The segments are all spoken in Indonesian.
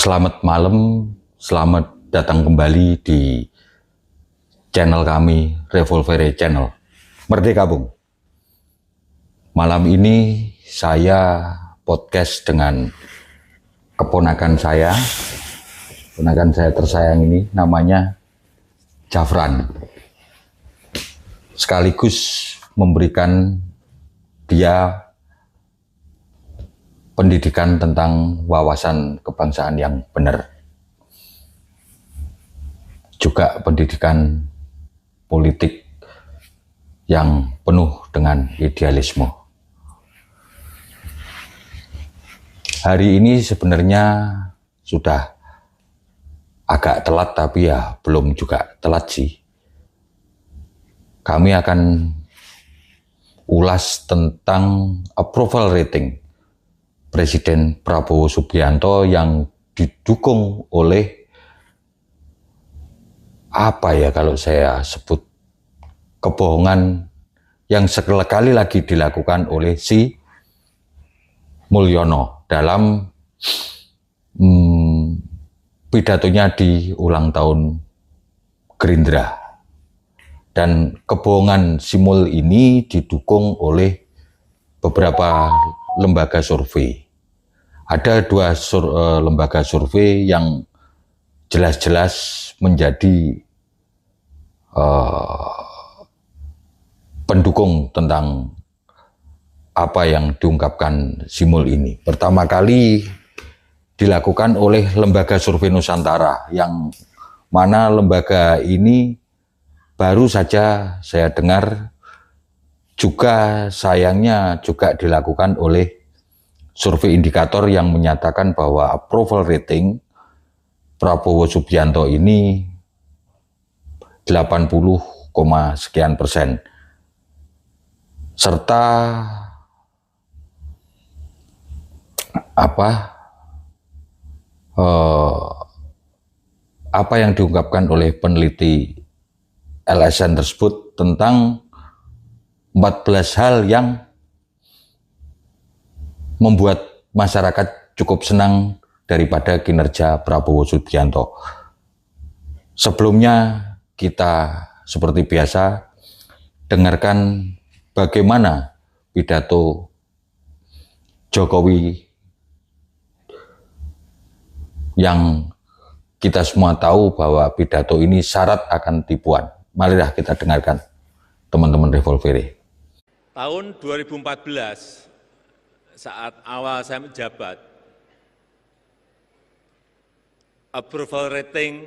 Selamat malam, selamat datang kembali di channel kami, Revolvere Channel. Merdeka Bung. Malam ini saya podcast dengan keponakan saya tersayang ini, namanya Jafran. Sekaligus memberikan dia pendidikan tentang wawasan kebangsaan yang benar. Juga pendidikan politik yang penuh dengan idealisme. Hari ini sebenarnya sudah agak telat, tapi ya belum juga telat sih. Kami akan ulas tentang approval rating Presiden Prabowo Subianto yang didukung oleh apa ya kalau saya sebut kebohongan yang sekali lagi dilakukan oleh si Mulyono dalam pidatonya di ulang tahun Gerindra. Dan kebohongan Simul ini didukung oleh beberapa lembaga survei. Ada dua lembaga survei yang jelas-jelas menjadi pendukung tentang apa yang diungkapkan Simul ini. Pertama kali dilakukan oleh lembaga survei Nusantara, yang mana lembaga ini baru saja saya dengar juga sayangnya juga dilakukan oleh survei indikator yang menyatakan bahwa approval rating Prabowo Subianto ini 80, sekian persen. Serta apa yang diungkapkan oleh peneliti LSN tersebut tentang 14 hal yang membuat masyarakat cukup senang daripada kinerja Prabowo Subianto. Sebelumnya kita seperti biasa dengarkan bagaimana pidato Jokowi yang kita semua tahu bahwa pidato ini syarat akan tipuan. Marilah kita dengarkan, teman-teman Revolvere. Tahun 2014, saat awal saya menjabat, approval rating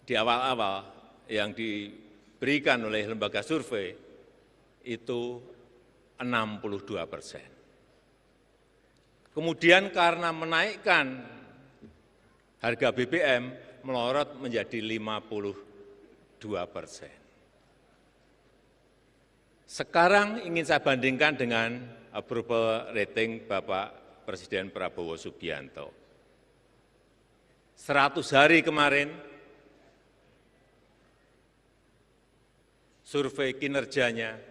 di awal-awal yang diberikan oleh lembaga survei itu 62%. Kemudian karena menaikkan harga BBM melorot menjadi 52%. Sekarang ingin saya bandingkan dengan approval rating Bapak Presiden Prabowo Subianto. 100 hari kemarin, survei kinerjanya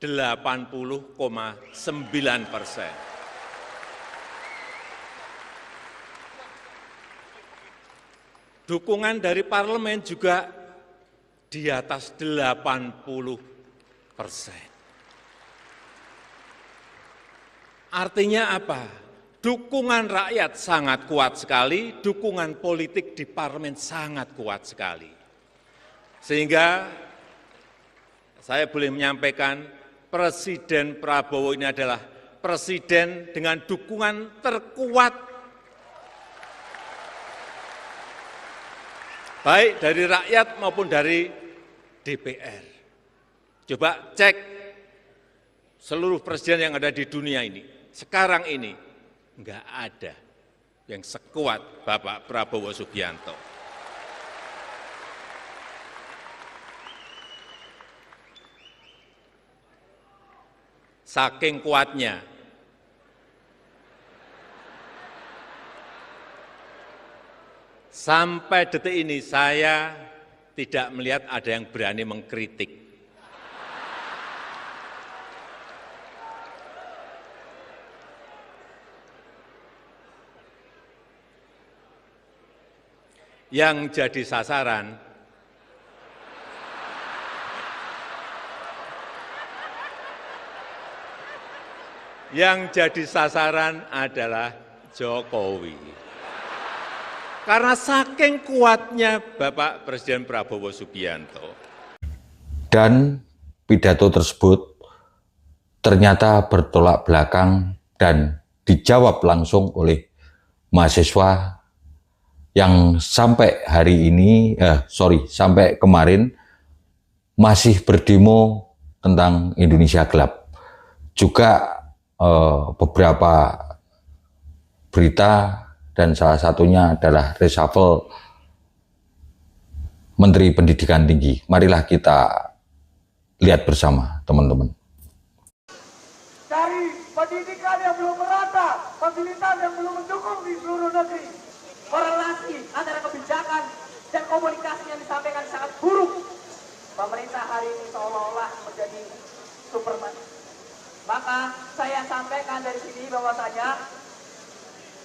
80,9%. Dukungan dari parlemen juga di atas 80%. Artinya apa? Dukungan rakyat sangat kuat sekali, dukungan politik di parlemen sangat kuat sekali. Sehingga saya boleh menyampaikan Presiden Prabowo ini adalah presiden dengan dukungan terkuat baik dari rakyat maupun dari DPR. Coba cek seluruh presiden yang ada di dunia ini, sekarang ini enggak ada yang sekuat Bapak Prabowo Subianto. Saking kuatnya, sampai detik ini saya tidak melihat ada yang berani mengkritik. yang jadi sasaran adalah Jokowi. Karena saking kuatnya Bapak Presiden Prabowo Subianto. Dan pidato tersebut ternyata bertolak belakang dan dijawab langsung oleh mahasiswa yang sampai hari ini, sampai kemarin masih berdemo tentang Indonesia gelap. Juga beberapa berita dan salah satunya adalah reshuffle Menteri Pendidikan Tinggi. Marilah kita lihat bersama, teman-teman. Dari pendidikan yang belum merata, fasilitas yang belum mendukung di seluruh negeri, korelasi antara kebijakan dan komunikasi yang disampaikan sangat buruk. Pemerintah hari ini seolah-olah menjadi Superman. Maka saya sampaikan dari sini bahwasanya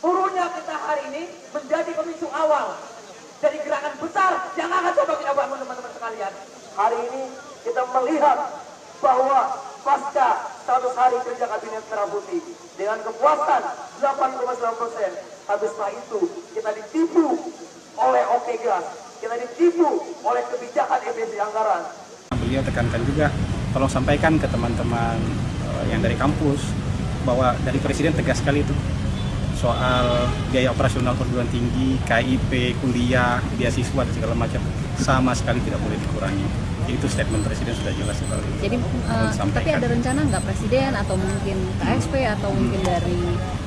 turunnya kita hari ini menjadi pemicu awal dari gerakan besar yang akan coba kita bangun, teman-teman sekalian. Hari ini kita melihat bahwa pasca 100 hari kerja Kabinet Merah Putih dengan kepuasan 8,9%, habis setelah itu kita ditipu oleh OK Gas, kita ditipu oleh kebijakan efisiensi anggaran. Beliau tekankan juga, tolong sampaikan ke teman-teman yang dari kampus bahwa dari Presiden tegas sekali itu soal biaya operasional perguruan tinggi, KIP, kuliah, beasiswa dan segala macam sama sekali tidak boleh dikurangi. Itu statement Presiden sudah jelas sekali. Jadi tapi ada rencana nggak Presiden atau mungkin KSP atau mungkin dari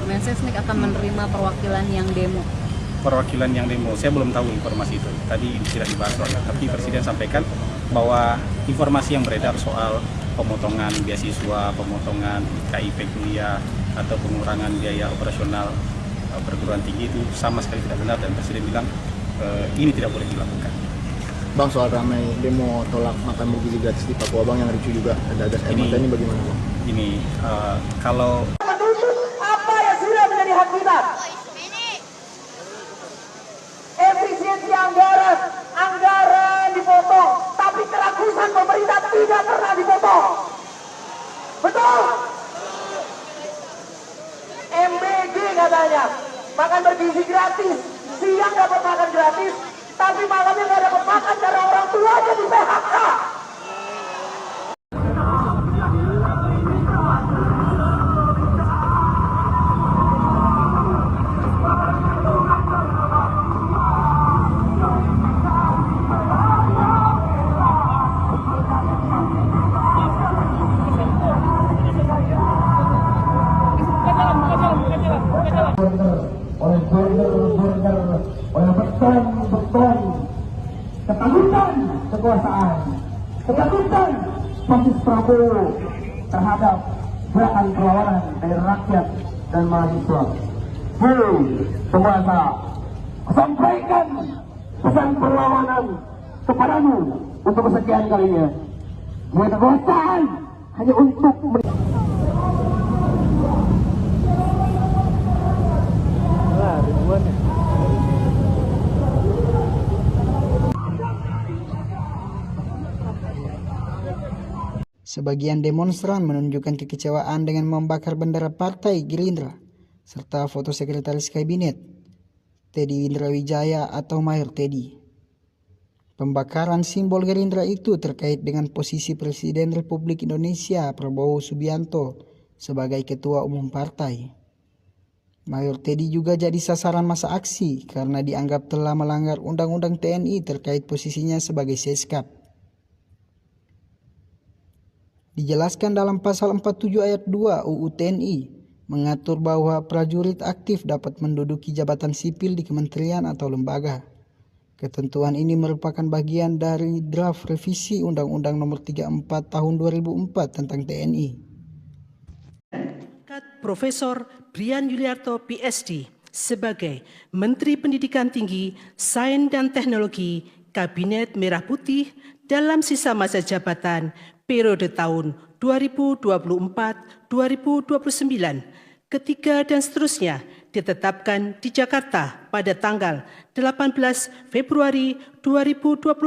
Mensesnek akan menerima perwakilan yang demo? Perwakilan yang demo, saya belum tahu informasi itu. Tadi tidak dibahas soalnya. Tapi Presiden sampaikan bahwa informasi yang beredar soal pemotongan beasiswa, pemotongan KIP kuliah, atau pengurangan biaya operasional perguruan tinggi itu sama sekali tidak benar, dan Presiden bilang ini tidak boleh dilakukan. Bang, soal ramai demo tolak makan bergizi gratis di Papua, Bang, yang ricu juga ada gas air mata, ini bagaimana, Bang? Ini kalau Menuntut apa yang sudah menjadi hak kita. Efisiensi anggaran dipotong, tapi keragusan pemerintah tidak pernah dipotong. Betul? MBG katanya, makan bergizi gratis, siang dapat makan gratis, tapi malamnya nggak dapat makan karena orang tuanya di PHK. Oleh gubernur, oleh beton, ketakutan kekuasaan, ketakutan basis Prabowo terhadap gerakan perlawanan dari rakyat dan mahasiswa. Hei penguasa, sampaikan pesan perlawanan kepadamu untuk kesekian kalinya. Buat kekuasaan hanya untuk Sebagian demonstran menunjukkan kekecewaan dengan membakar bendera partai Gerindra serta foto sekretaris kabinet Teddy Windrawijaya atau Mayor Teddy. Pembakaran simbol Gerindra itu terkait dengan posisi Presiden Republik Indonesia Prabowo Subianto sebagai ketua umum partai. Mayor Teddy juga jadi sasaran masa aksi karena dianggap telah melanggar Undang-Undang TNI terkait posisinya sebagai Seskap. Dijelaskan dalam pasal 47 ayat 2 UU TNI mengatur bahwa prajurit aktif dapat menduduki jabatan sipil di kementerian atau lembaga. Ketentuan ini merupakan bagian dari draft revisi Undang-Undang Nomor 34 Tahun 2004 tentang TNI. Profesor Brian Yuliarto PSD sebagai Menteri Pendidikan Tinggi, Sains dan Teknologi Kabinet Merah Putih dalam sisa masa jabatan periode tahun 2024-2029, ketiga dan seterusnya ditetapkan di Jakarta pada tanggal 18 Februari 2025.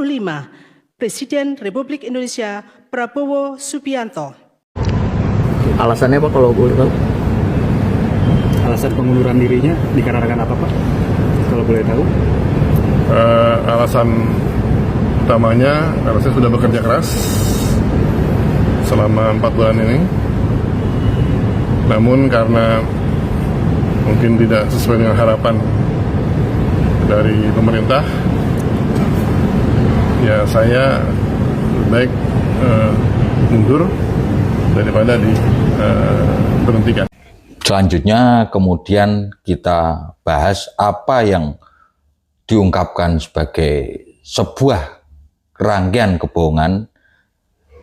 Presiden Republik Indonesia Prabowo Subianto. Alasannya Pak kalau boleh tahu? Alasan pengunduran dirinya dikarenakan apa Pak? Kalau boleh tahu? Alasan utamanya karena saya sudah bekerja keras selama 4 bulan ini. Namun karena mungkin tidak sesuai dengan harapan dari pemerintah, ya saya lebih baik mundur daripada diberhentikan. Selanjutnya kemudian kita bahas apa yang diungkapkan sebagai sebuah rangkaian kebohongan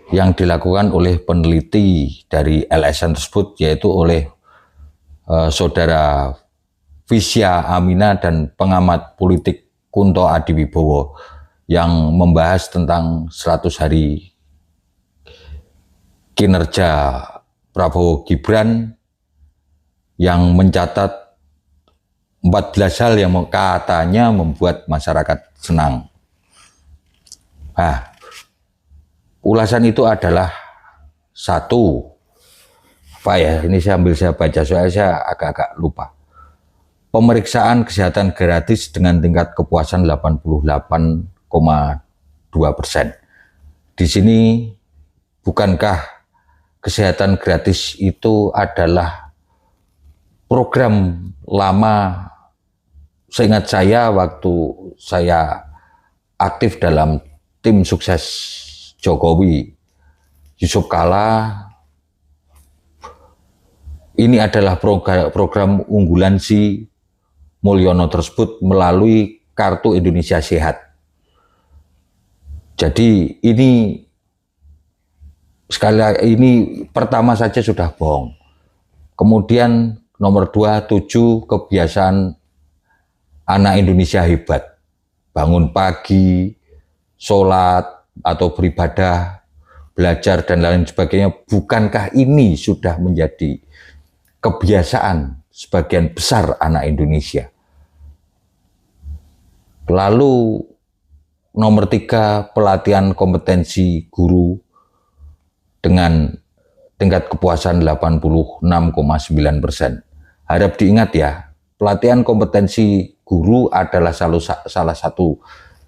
yang dilakukan oleh peneliti dari LSM tersebut, yaitu oleh Saudara Visya Amina dan pengamat politik Kunto Adiwibowo yang membahas tentang 100 hari kinerja Prabowo Gibran yang mencatat 14 hal yang katanya membuat masyarakat senang. Nah, ulasan itu adalah satu, apa ya, ini saya baca soalnya saya agak-agak lupa. Pemeriksaan kesehatan gratis dengan tingkat kepuasan 88,2%. Di sini bukankah kesehatan gratis itu adalah program lama? Seingat saya waktu saya aktif dalam tim sukses Jokowi, Yusuf Kala, ini adalah program unggulan si Mulyono tersebut melalui Kartu Indonesia Sehat. Jadi ini sekali lagi, ini pertama saja sudah bohong. Kemudian nomor 2, 7 kebiasaan anak Indonesia hebat. Bangun pagi, sholat atau beribadah, belajar dan lain sebagainya. Bukankah ini sudah menjadi kebiasaan sebagian besar anak Indonesia? Lalu nomor 3, pelatihan kompetensi guru dengan tingkat kepuasan 86,9%. Harap diingat ya, pelatihan kompetensi guru adalah salah satu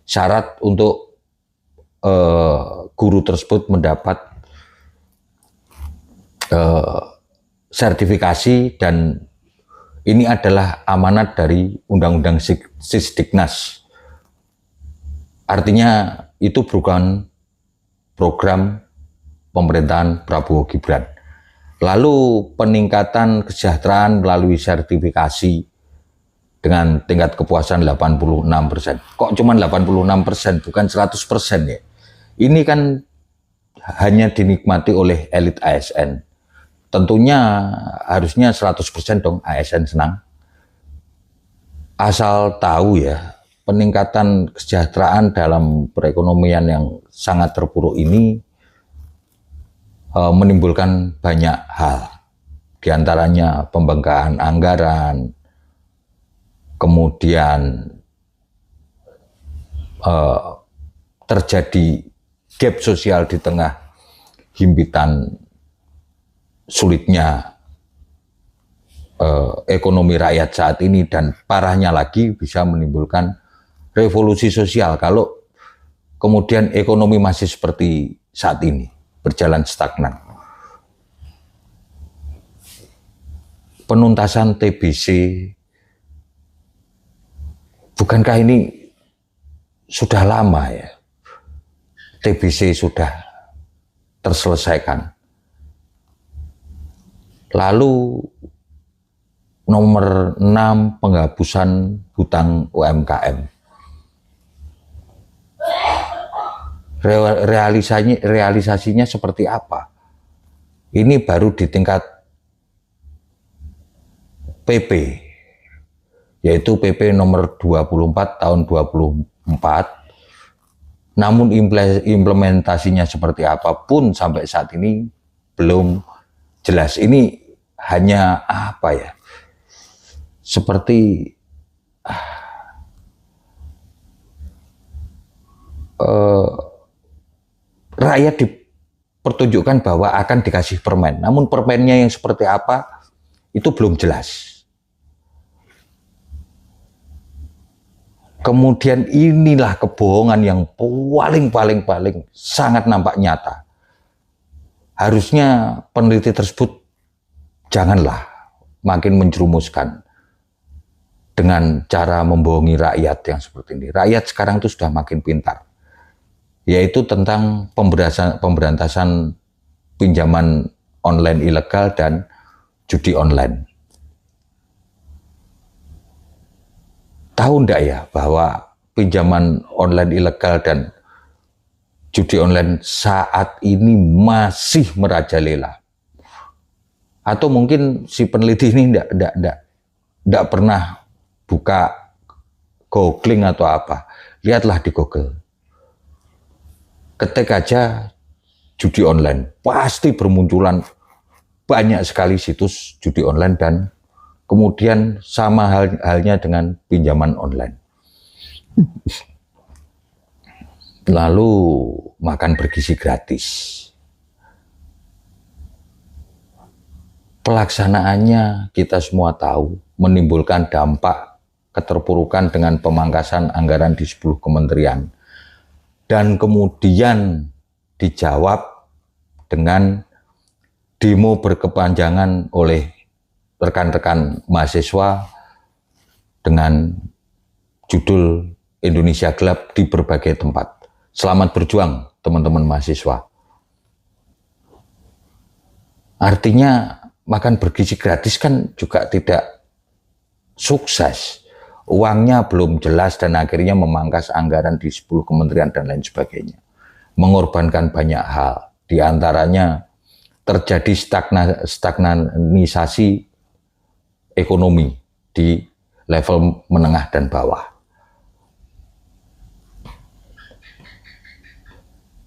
syarat untuk guru tersebut mendapat sertifikasi, dan ini adalah amanat dari Undang-Undang Sisdiknas. Artinya itu bukan program pemerintahan Prabowo Gibran. Lalu peningkatan kesejahteraan melalui sertifikasi dengan tingkat kepuasan 86%. Kok cuma 86%, bukan 100% ya? Ini kan hanya dinikmati oleh elit ASN. Tentunya harusnya 100% dong ASN senang. Asal tahu ya, peningkatan kesejahteraan dalam perekonomian yang sangat terpuruk ini menimbulkan banyak hal. Di antaranya pembengkakan anggaran, kemudian terjadi gap sosial di tengah himpitan sulitnya ekonomi rakyat saat ini, dan parahnya lagi bisa menimbulkan revolusi sosial kalau kemudian ekonomi masih seperti saat ini, berjalan stagnan. Penuntasan TBC, bukankah ini sudah lama ya? TBC sudah terselesaikan. Lalu nomor 6, penghapusan hutang UMKM. Realisasinya seperti apa? Ini baru di tingkat PP, yaitu PP nomor 24 tahun 24. Namun implementasinya seperti apapun sampai saat ini belum jelas. Ini hanya apa ya? seperti rakyat dipertunjukkan bahwa akan dikasih permen, namun permennya yang seperti apa itu belum jelas. Kemudian inilah kebohongan yang paling sangat nampak nyata. Harusnya peneliti tersebut janganlah makin menjerumuskan dengan cara membohongi rakyat yang seperti ini. Rakyat sekarang itu sudah makin pintar, yaitu tentang pemberantasan pinjaman online ilegal dan judi online. Tahu enggak ya bahwa pinjaman online ilegal dan judi online saat ini masih merajalela? Atau mungkin si peneliti ini enggak pernah buka googling atau apa. Lihatlah di Google. Ketik aja judi online, pasti bermunculan banyak sekali situs judi online dan kemudian sama halnya dengan pinjaman online. Lalu makan bergizi gratis. Pelaksanaannya kita semua tahu menimbulkan dampak keterpurukan dengan pemangkasan anggaran di 10 kementerian. Dan kemudian dijawab dengan demo berkepanjangan oleh rekan-rekan mahasiswa dengan judul Indonesia Gelap di berbagai tempat. Selamat berjuang teman-teman mahasiswa. Artinya makan bergizi gratis kan juga tidak sukses. Uangnya belum jelas dan akhirnya memangkas anggaran di 10 kementerian dan lain sebagainya. Mengorbankan banyak hal. Di antaranya terjadi stagnanisasi ekonomi di level menengah dan bawah.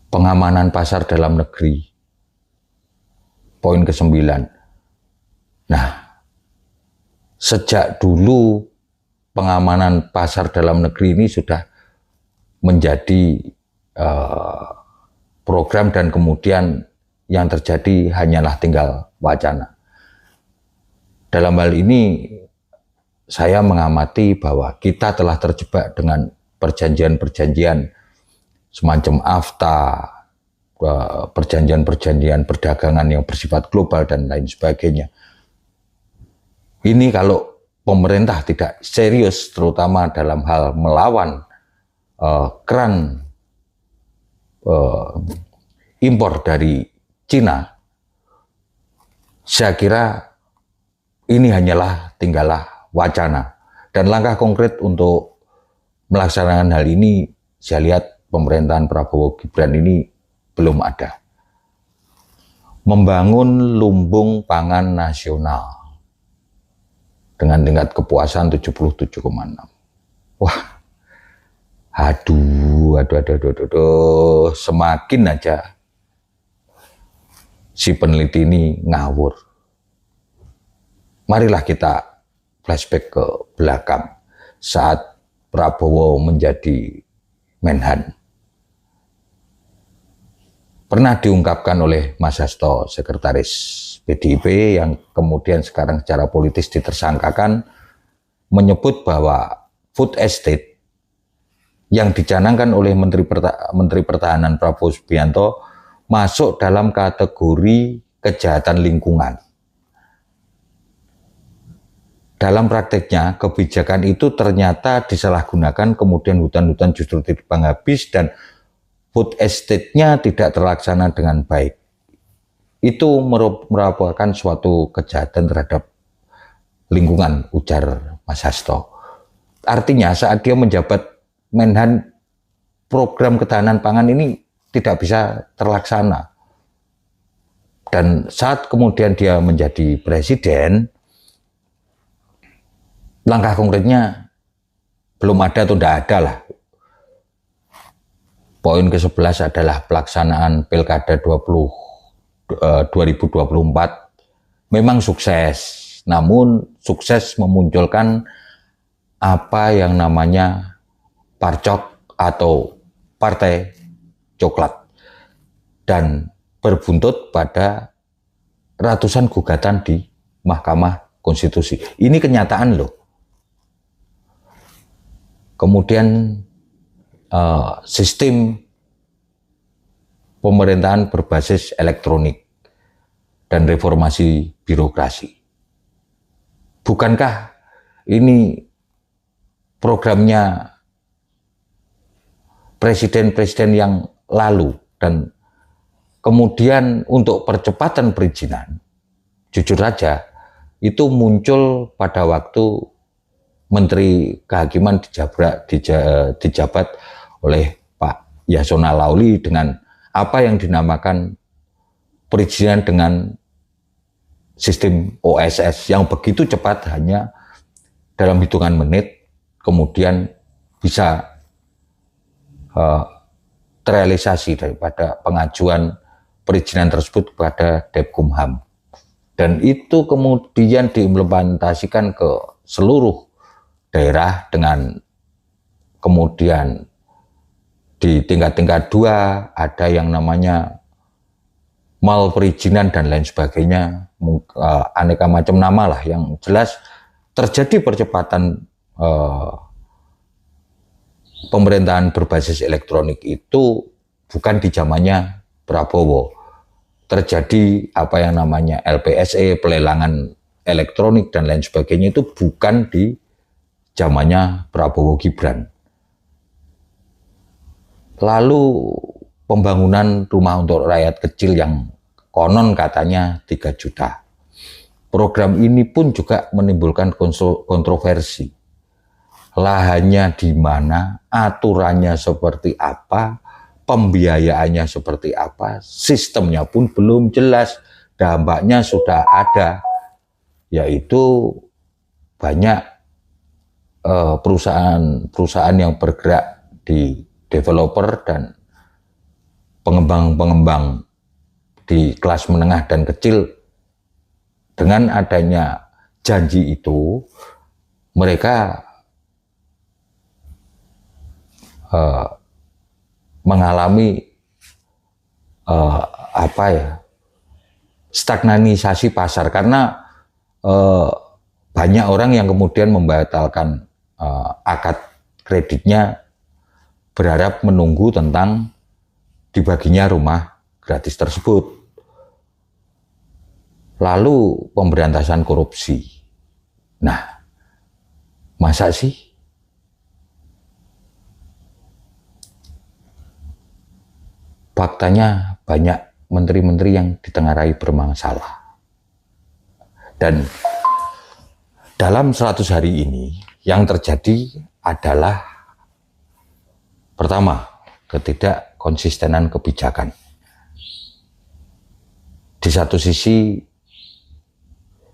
Pengamanan pasar dalam negeri. Poin ke-9. Nah, sejak dulu pengamanan pasar dalam negeri ini sudah menjadi program dan kemudian yang terjadi hanyalah tinggal wacana. Dalam hal ini saya mengamati bahwa kita telah terjebak dengan perjanjian-perjanjian semacam AFTA, perjanjian-perjanjian perdagangan yang bersifat global dan lain sebagainya. Ini kalau pemerintah tidak serius, terutama dalam hal melawan keran impor dari Cina, saya kira ini hanyalah tinggallah wacana. Dan langkah konkret untuk melaksanakan hal ini, saya lihat pemerintahan Prabowo Gibran ini belum ada. Membangun lumbung pangan nasional dengan tingkat kepuasan 77,6. Wah, aduh, semakin aja si peneliti ini ngawur. Marilah kita flashback ke belakang saat Prabowo menjadi Menhan. Pernah diungkapkan oleh Mas Hasto, sekretaris PDIP yang kemudian sekarang secara politis ditersangkakan, menyebut bahwa food estate yang dicanangkan oleh Menteri Pertahanan Prabowo Subianto masuk dalam kategori kejahatan lingkungan. Dalam prakteknya, kebijakan itu ternyata disalahgunakan, kemudian hutan-hutan justru ditebang habis dan food estate-nya tidak terlaksana dengan baik. Itu merupakan suatu kejahatan terhadap lingkungan, ujar Mas Hasto. Artinya saat dia menjabat Menhan, program ketahanan pangan ini tidak bisa terlaksana. Dan saat kemudian dia menjadi presiden, langkah konkretnya belum ada atau tidak ada lah. Poin ke-11 adalah pelaksanaan Pilkada 2024 memang sukses, namun sukses memunculkan apa yang namanya Parcok atau Partai Coklat, dan berbuntut pada ratusan gugatan di Mahkamah Konstitusi. Ini kenyataan loh. Kemudian sistem pemerintahan berbasis elektronik dan reformasi birokrasi. Bukankah ini programnya presiden-presiden yang lalu? Dan kemudian untuk percepatan perizinan, jujur saja, itu muncul pada waktu Menteri Kehakiman dijabat oleh Pak Yasona Lawli dengan apa yang dinamakan perizinan dengan sistem OSS yang begitu cepat, hanya dalam hitungan menit kemudian bisa terrealisasi daripada pengajuan perizinan tersebut kepada Depkumham, dan itu kemudian diimplementasikan ke seluruh daerah dengan kemudian di tingkat-tingkat 2 ada yang namanya mal perizinan dan lain sebagainya, aneka macam nama lah. Yang jelas terjadi percepatan pemerintahan berbasis elektronik itu bukan di zamannya Prabowo. Terjadi apa yang namanya LPSE, pelelangan elektronik dan lain sebagainya, itu bukan di zamannya Prabowo Gibran. Lalu pembangunan rumah untuk rakyat kecil yang konon katanya 3 juta. Program ini pun juga menimbulkan kontroversi. Lahannya di mana, aturannya seperti apa, pembiayaannya seperti apa, sistemnya pun belum jelas. Dampaknya sudah ada, yaitu banyak perusahaan yang bergerak di developer dan pengembang-pengembang di kelas menengah dan kecil. Dengan adanya janji itu, mereka mengalami stagnanisasi pasar, karena banyak orang yang kemudian membatalkan akad kreditnya, berharap menunggu tentang dibaginya rumah gratis tersebut. Lalu pemberantasan korupsi. Nah, masa sih faktanya banyak menteri-menteri yang ditengarai bermasalah. Dan dalam 100 hari ini yang terjadi adalah pertama, ketidakkonsistenan kebijakan. Di satu sisi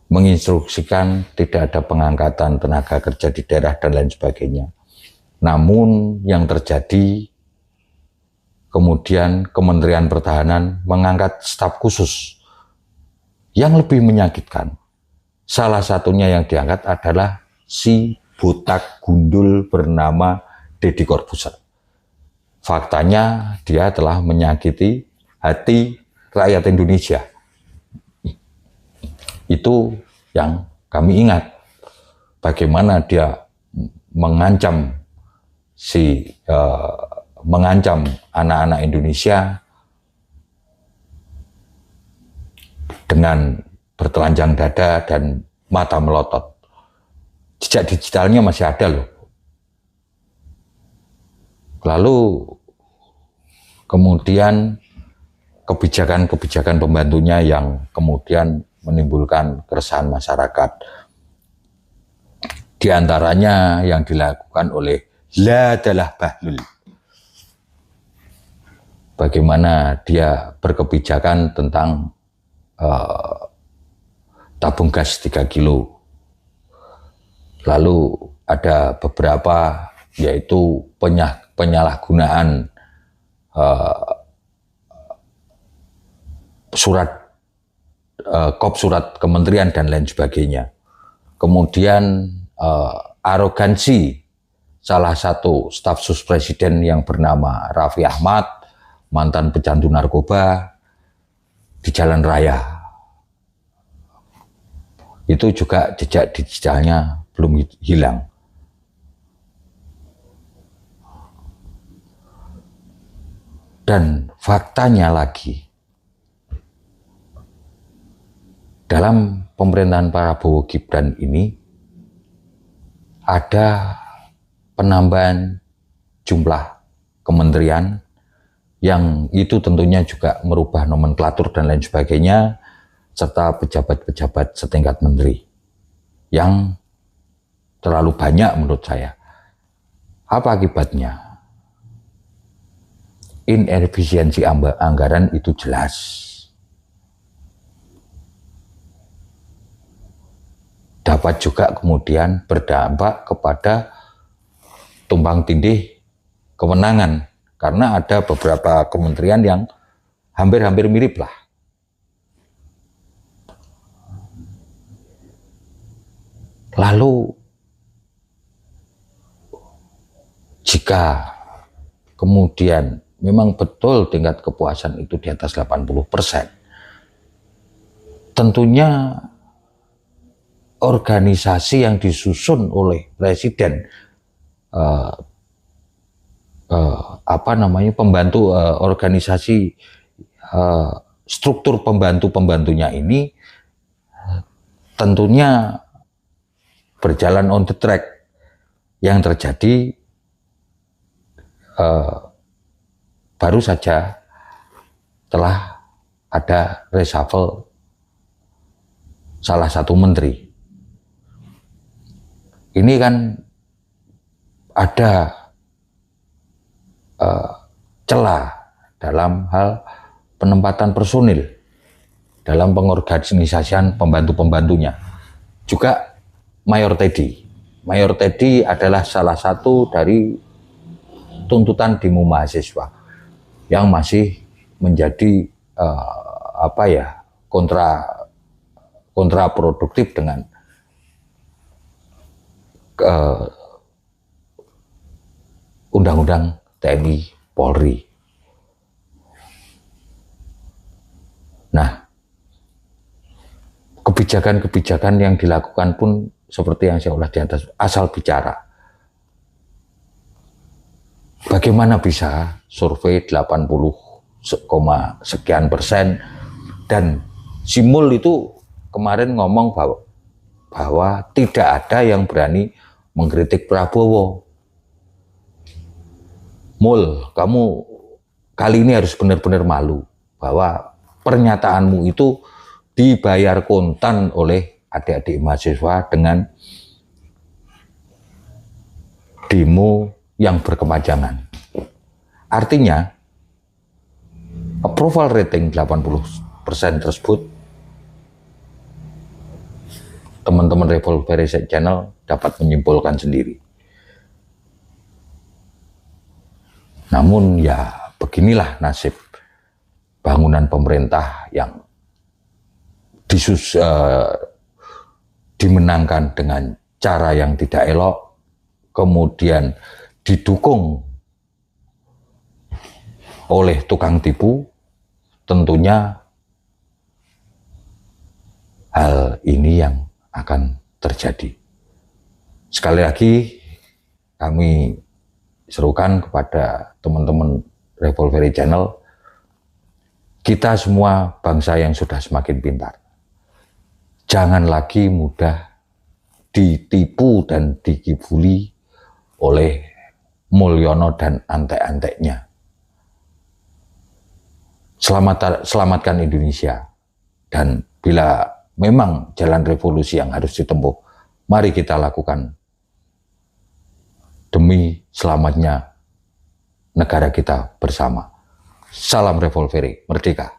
menginstruksikan tidak ada pengangkatan tenaga kerja di daerah dan lain sebagainya. Namun yang terjadi kemudian Kementerian Pertahanan mengangkat staf khusus. Yang lebih menyakitkan, salah satunya yang diangkat adalah si botak gundul bernama Deddy Corbuzier. Faktanya dia telah menyakiti hati rakyat Indonesia. Itu yang kami ingat, bagaimana dia mengancam anak-anak Indonesia dengan bertelanjang dada dan mata melotot. Jejak digitalnya masih ada loh. Lalu kemudian kebijakan-kebijakan pembantunya yang kemudian menimbulkan keresahan masyarakat. Di antaranya yang dilakukan oleh Ladalah Bahlul. Bagaimana dia berkebijakan tentang tabung gas 3 kilo. Lalu ada beberapa, yaitu penyalahgunaan surat kementerian dan lain sebagainya. kemudian arogansi salah satu staf sus presiden yang bernama Raffi Ahmad, mantan pecandu narkoba di jalan raya. Itu juga jejak digitalnya belum hilang. Dan faktanya lagi, dalam pemerintahan Prabowo Gibran ini ada penambahan jumlah kementerian yang itu tentunya juga merubah nomenklatur dan lain sebagainya, serta pejabat-pejabat setingkat menteri yang terlalu banyak menurut saya. Apa akibatnya? Inefisiensi anggaran itu jelas. Dapat juga kemudian berdampak kepada tumpang tindih kewenangan, karena ada beberapa kementerian yang hampir-hampir mirip lah. Lalu jika kemudian memang betul tingkat kepuasan itu di atas 80%, tentunya organisasi yang disusun oleh presiden, pembantu organisasi, struktur pembantunya ini tentunya berjalan on the track. Yang terjadi baru saja telah ada reshuffle salah satu menteri. Ini kan ada celah dalam hal penempatan personil dalam pengorganisasian pembantu-pembantunya. Juga Mayor Teddy adalah salah satu dari tuntutan demo mahasiswa yang masih menjadi kontraproduktif dengan Undang-Undang TNI Polri. Nah, kebijakan-kebijakan yang dilakukan pun seperti yang saya ulas di atas, asal bicara. Bagaimana bisa survei 80, sekian persen, dan Simul itu kemarin ngomong bahwa tidak ada yang berani mengkritik Prabowo. Mul, kamu kali ini harus benar-benar malu bahwa pernyataanmu itu dibayar kontan oleh adik-adik mahasiswa dengan demo yang berkepanjangan. Artinya, approval rating 80% tersebut, teman-teman Revolver Channel dapat menyimpulkan sendiri. Namun ya beginilah nasib bangunan pemerintah yang dimenangkan dengan cara yang tidak elok, kemudian didukung oleh tukang tipu. Tentunya hal ini yang akan terjadi. Sekali lagi kami serukan kepada teman-teman Revolver Channel, kita semua bangsa yang sudah semakin pintar. Jangan lagi mudah ditipu dan dikibuli oleh Mulyono dan antek-anteknya. Selamatkan Indonesia. Dan bila memang jalan revolusi yang harus ditempuh, mari kita lakukan demi selamatnya negara kita bersama. Salam Revolver, merdeka.